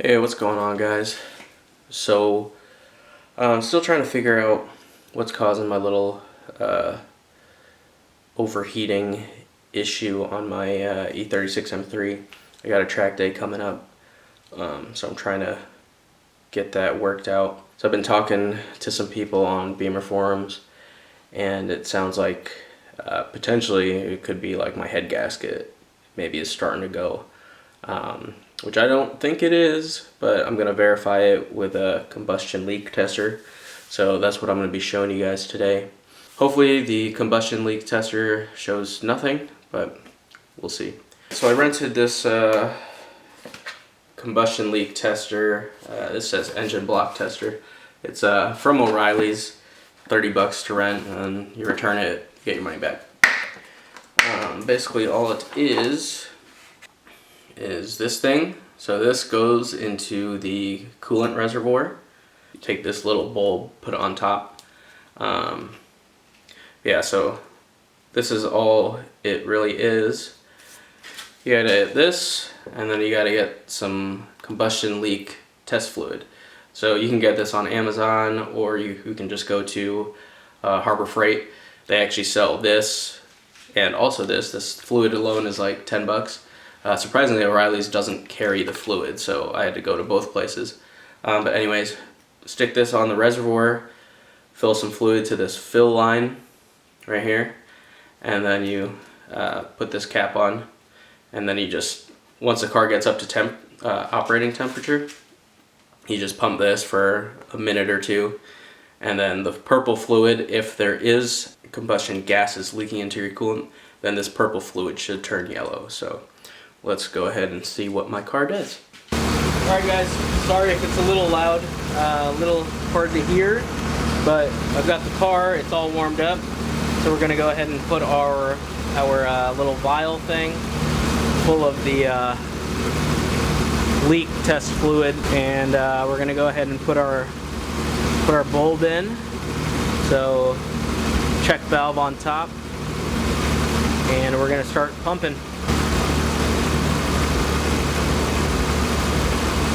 Hey, what's going on, guys? So, I'm still trying to figure out what's causing my little overheating issue on my E36 M3. I got a track day coming up, so I'm trying to get that worked out. So I've been talking to some people on Beamer forums, and it sounds like potentially it could be like my head gasket maybe is starting to go. Which I don't think it is, but I'm going to verify it with a combustion leak tester. So that's what I'm going to be showing you guys today. Hopefully the combustion leak tester shows nothing, but we'll see. So I rented this combustion leak tester. This says engine block tester. It's from O'Reilly's, $30 to rent, and you return it, you get your money back. Basically all it is this thing. So this goes into the coolant reservoir. You take this little bulb, put it on top. Yeah, so this is all it really is. You gotta get this, and then you gotta get some combustion leak test fluid. So you can get this on Amazon, or you can just go to Harbor Freight. They actually sell this and also this fluid alone is like 10 bucks. Surprisingly, O'Reilly's doesn't carry the fluid, so I had to go to both places. But anyways, stick this on the reservoir, fill some fluid to this fill line right here, and then you put this cap on, and then you just, once the car gets up to operating temperature, you just pump this for a minute or two, and then the purple fluid, if there is combustion gases leaking into your coolant, then this purple fluid should turn yellow. So let's go ahead and see what my car does. Alright guys, sorry if it's a little loud, a little hard to hear, but I've got the car, it's all warmed up, so we're going to go ahead and put our little vial thing full of the leak test fluid, and we're going to go ahead and put our bulb in. So check valve on top, and we're going to start pumping.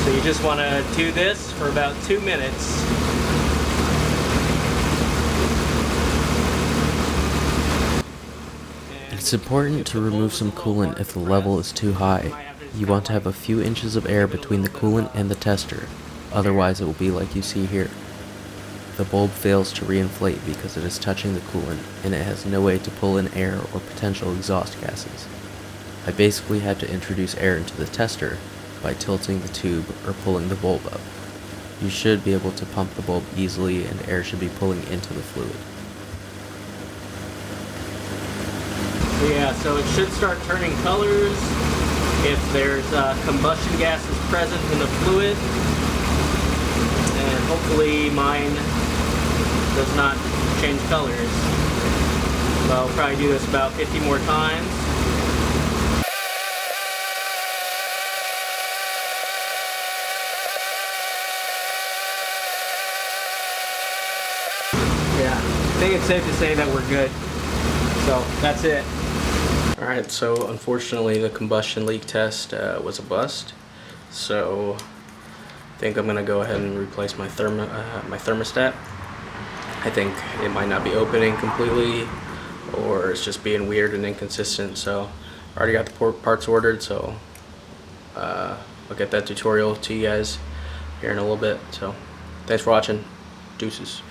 So you just want to do this for about 2 minutes. It's important to remove some coolant if the level is too high. You want to have a few inches of air between the coolant and the tester, otherwise it will be like you see here. The bulb fails to re-inflate because it is touching the coolant and it has no way to pull in air or potential exhaust gases. I basically had to introduce air into the tester by tilting the tube or pulling the bulb up. You should be able to pump the bulb easily and air should be pulling into the fluid. Yeah, so it should start turning colors if there's combustion gases present in the fluid, and hopefully mine does not change colors. So I'll probably do this about 50 more times. Yeah, I think it's safe to say that we're good. So that's it. Alright, so unfortunately the combustion leak test was a bust. So I think I'm going to go ahead and replace my thermostat. I think it might not be opening completely, or it's just being weird and inconsistent. So I already got the parts ordered, so I'll get that tutorial to you guys here in a little bit. So thanks for watching. Deuces.